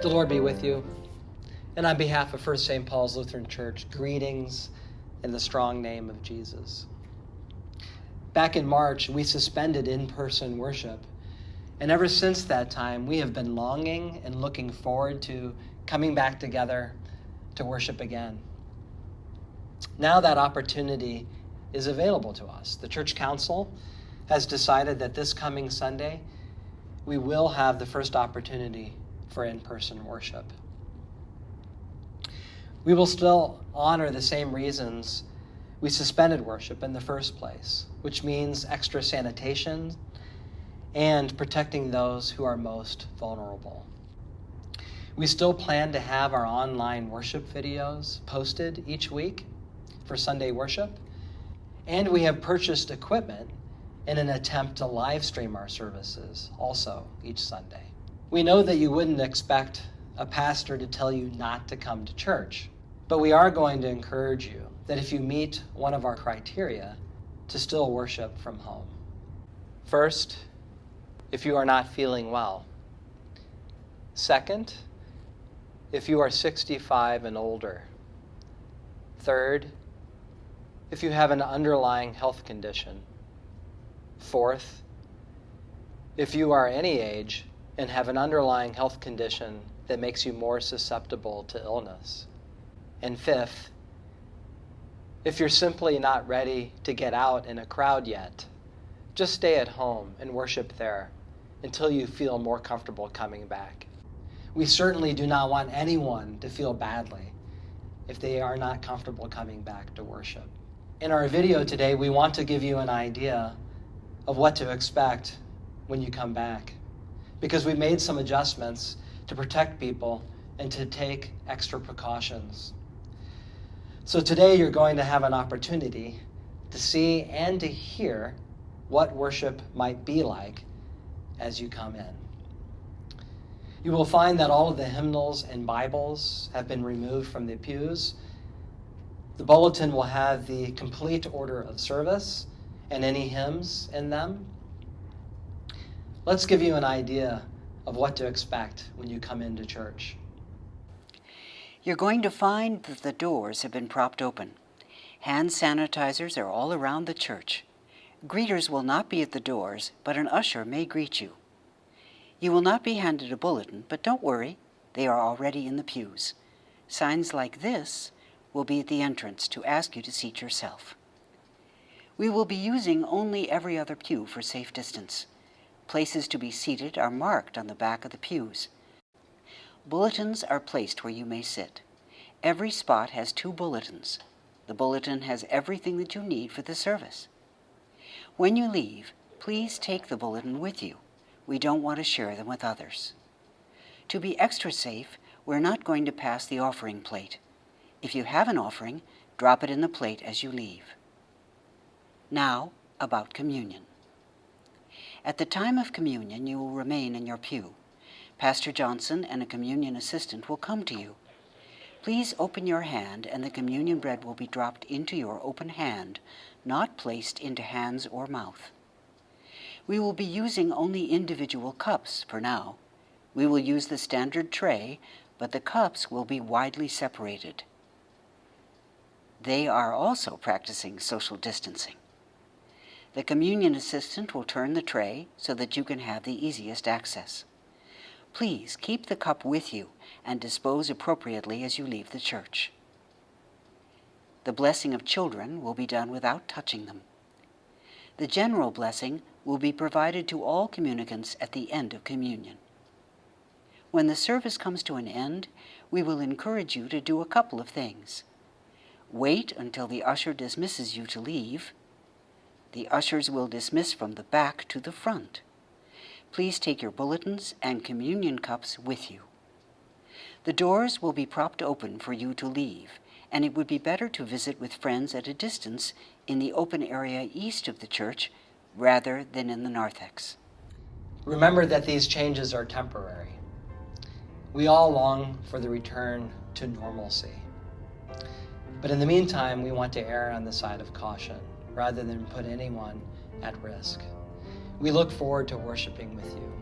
The Lord be with you. And on behalf of First St. Paul's Lutheran Church, greetings in the strong name of Jesus. Back in March, we suspended in-person worship. And ever since that time, we have been longing and looking forward to coming back together to worship again. Now that opportunity is available to us. The Church Council has decided that this coming Sunday, we will have the first opportunity for in-person worship. We will still honor the same reasons we suspended worship in the first place, which means extra sanitation and protecting those who are most vulnerable. We still plan to have our online worship videos posted each week for Sunday worship, and we have purchased equipment in an attempt to live stream our services also each Sunday. We know that you wouldn't expect a pastor to tell you not to come to church, but we are going to encourage you that if you meet one of our criteria, to still worship from home. First, if you are not feeling well. Second, if you are 65 and older. Third, if you have an underlying health condition. Fourth, if you are any age and have an underlying health condition that makes you more susceptible to illness. And fifth, if you're simply not ready to get out in a crowd yet, just stay at home and worship there until you feel more comfortable coming back. We certainly do not want anyone to feel badly if they are not comfortable coming back to worship. In our video today, we want to give you an idea of what to expect when you come back, because we made some adjustments to protect people and to take extra precautions. So today you're going to have an opportunity to see and to hear what worship might be like as you come in. You will find that all of the hymnals and Bibles have been removed from the pews. The bulletin will have the complete order of service and any hymns in them. Let's give you an idea of what to expect when you come into church. You're going to find that the doors have been propped open. Hand sanitizers are all around the church. Greeters will not be at the doors, but an usher may greet you. You will not be handed a bulletin, but don't worry, they are already in the pews. Signs like this will be at the entrance to ask you to seat yourself. We will be using only every other pew for safe distance. Places to be seated are marked on the back of the pews. Bulletins are placed where you may sit. Every spot has 2 bulletins. The bulletin has everything that you need for the service. When you leave, please take the bulletin with you. We don't want to share them with others. To be extra safe, we're not going to pass the offering plate. If you have an offering, drop it in the plate as you leave. Now, about communion. At the time of communion, you will remain in your pew. Pastor Johnson and a communion assistant will come to you. Please open your hand and the communion bread will be dropped into your open hand, not placed into hands or mouth. We will be using only individual cups for now. We will use the standard tray, but the cups will be widely separated. They are also practicing social distancing. The communion assistant will turn the tray so that you can have the easiest access. Please keep the cup with you and dispose appropriately as you leave the church. The blessing of children will be done without touching them. The general blessing will be provided to all communicants at the end of communion. When the service comes to an end, we will encourage you to do a couple of things. Wait until the usher dismisses you to leave. The ushers will dismiss from the back to the front. Please take your bulletins and communion cups with you. The doors will be propped open for you to leave, and it would be better to visit with friends at a distance in the open area east of the church rather than in the narthex. Remember that these changes are temporary. We all long for the return to normalcy. But in the meantime, we want to err on the side of caution rather than put anyone at risk. We look forward to worshiping with you.